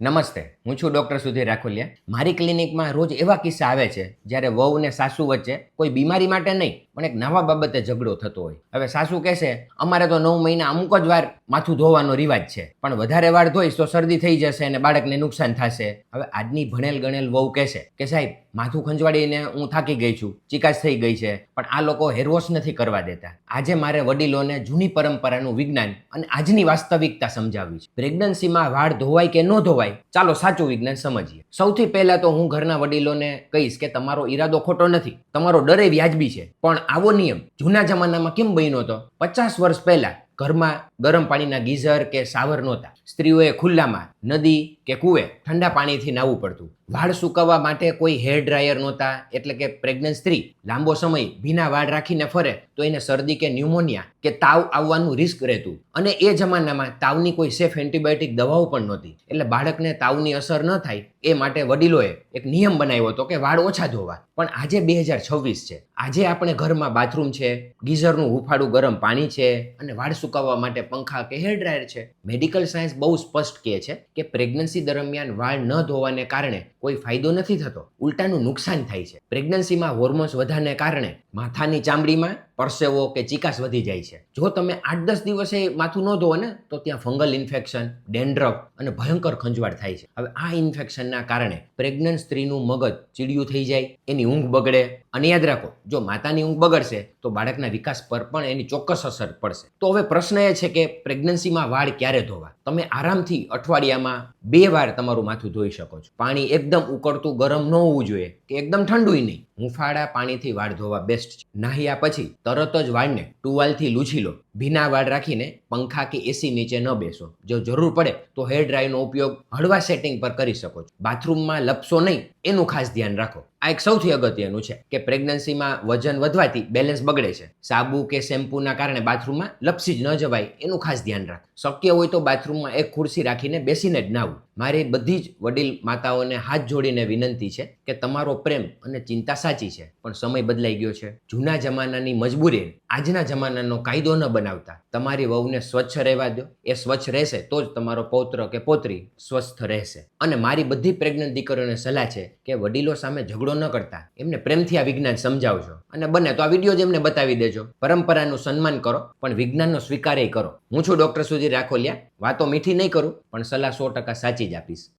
નમસ્તે, હું છું ડૉક્ટર સુધીર રાખોલિયા. મારી ક્લિનિકમાં રોજ એવા કિસ્સા આવે છે જ્યારે વહુ અને સાસુ વચ્ચે કોઈ બીમારી માટે નહીં પણ એક નવા બાબતે ઝઘડો થતો હોય. હવે સાસુ કહેશે અમારે તો 9 મહિના અમુક જ વાર માથું ધોવાનો રિવાજ છે, પણ વધારે વાર ધોઈશ તો શરદી થઈ જશે અને બાળકને નુકસાન થશે. હવે આજની ભણેલ ગણેલ વહુ કહેશે કે સાહેબ માથું ખંજવાળીને હું થાકી ગઈ છું, ચિકાસ થઈ ગઈ છે, પણ આ લોકો હેરવોશ નથી કરવા દેતા. આજે મારે વડીલોને જૂની પરંપરાનું વિજ્ઞાન અને આજની વાસ્તવિકતા સમજાવવી છે. પ્રેગ્નન્સીમાં વાળ ધોવાય કે ન ધોવાય, ચાલો સાચું વિજ્ઞાન સમજીએ. સૌથી પહેલા તો હું ઘરના વડીલોને કહીશ કે તમારો ઈરાદો ખોટો નથી, તમારો ડર એ વ્યાજબી છે, પણ આવો નિયમ જૂના જમાનામાં કેમ બન્યો હતો? 50 વર્ષ પહેલા ઘરમાં ગરમ પાણીના ગીઝર કે શાવર નહોતા. સ્ત્રીઓએ ખુલ્લામાં નદી કે કૂવે ઠંડા પાણીથી નાહવું પડતું. વાળ સૂકવવા માટે કોઈ હેર ડ્રાયર નહોતા, એટલે કે પ્રેગ્નન્ટ સ્ત્રી લાંબો સમય ભીના વાળ રાખીને ફરે તો એને શરદી કે ન્યુમોનિયા કે તાવ આવવાનું રિસ્ક રહેતું. અને એ જમાનામાં તાવની કોઈ સેફ એન્ટીબાયોટિક દવાઓ પણ નહોતી, એટલે બાળકને તાવની અસર ન થાય એ માટે વડીલોએ એક નિયમ બનાવ્યો હતો કે વાળ ઓછા ધોવા. પણ આજે 2026 છે, આજે આપણે ઘરમાં બાથરૂમ છે, ગીઝરનું હુંફાળું ગરમ પાણી છે અને વાળ સુકાવવા માટે પંખા કે હેર ડ્રાયર છે. મેડિકલ સાયન્સ બહુ સ્પષ્ટ કહે છે કે પ્રેગ્નન્સી દરમિયાન વાળ ન ધોવાને કારણે કોઈ ફાયદો નથી થતો, ઉલટાનું નુકસાન થાય છે. પ્રેગ્નન્સીમાં હોર્મોન્સ વધારને કારણે માથાની ચામડીમાં પરસેવો કે ચિકાસ વધી જાય છે. જો તમે 8-10 દિવસે માથું ન ધોવો ને તો ત્યાં ફંગલ ઇન્ફેક્શન, ડેન્ડ્રફ અને ભયંકર ખંજવાળ થાય છે. હવે આ ઇન્ફેક્શનના કારણે પ્રેગ્નન્ટ સ્ત્રીનું મગજ ચીડિયું થઈ જાય, એની ઊંઘ બગડે. અને યાદ રાખો, જો માતાની ઊંઘ બગડશે તો બાળકના વિકાસ પર પણ એની ચોક્કસ અસર પડશે. તો હવે પ્રશ્ન એ છે કે પ્રેગ્નન્સીમાં વાળ ક્યારે ધોવા? તમે આરામથી અઠવાડિયામાં 2 વાર તમારું માથું ધોઈ શકો છો. પાણી એકદમ ઉકળતું ગરમ ન હોવું જોઈએ કે એકદમ ઠંડુય નહીં. હુંફાળા પાણીથી વાળ ધોવા બેસ્ટ છે. નાહ્યા પછી તરત જ વાળને ટુવાલથી લૂછી લો. ભીના વાળ રાખીને પંખા કે એસી નીચે ન બેસો. જો જરૂર પડે તો હેર ડ્રાયરનો ઉપયોગ હળવા સેટિંગ પર કરી શકો છો. બાથરૂમમાં લપસો નહીં એનું ખાસ ધ્યાન રાખો. આ એક સૌથી અગત્યનું છે કે પ્રેગ્નન્સીમાં વજન વધવાથી બેલેન્સ બગડે છે. સાબુ કે શેમ્પૂના કારણે બાથરૂમમાં લપસી જ ન જવાય એનું ખાસ ધ્યાન રાખો. શક્ય હોય તો બાથરૂમમાં એક ખુરશી રાખીને બેસીને જ નાહવું. મારી બધી જ વડીલ માતાઓને હાથ જોડીને વિનંતી છે કે તમારો પ્રેમ અને ચિંતા સાચી છે, પણ સમય બદલાઈ ગયો છે. જૂના જમાનાની મજબૂરી આજના જમાનાનો કાયદો ન બનાવતા તમારી વહુને સ્વચ્છ રહેવા દો. એ સ્વચ્છ રહેશે તો જ તમારો પૌત્ર કે પૌત્રી સ્વસ્થ રહેશે. અને મારી બધી પ્રેગ્નન્ટ દીકરીઓને સલાહ છે કે વડીલો સામે ઝઘડો ન કરતા એમને પ્રેમથી આ વિજ્ઞાન સમજાવજો, અને બને તો આ વિડીયો જ એમને બતાવી દેજો. પરંપરાનું સન્માન કરો પણ વિજ્ઞાનનો સ્વીકારેય કરો. હું છું ડૉક્ટર સુધીર રાખોલિયા. વાતો મીઠી નહીં કરું પણ સલાહ 100% સાચી જ આપીશ.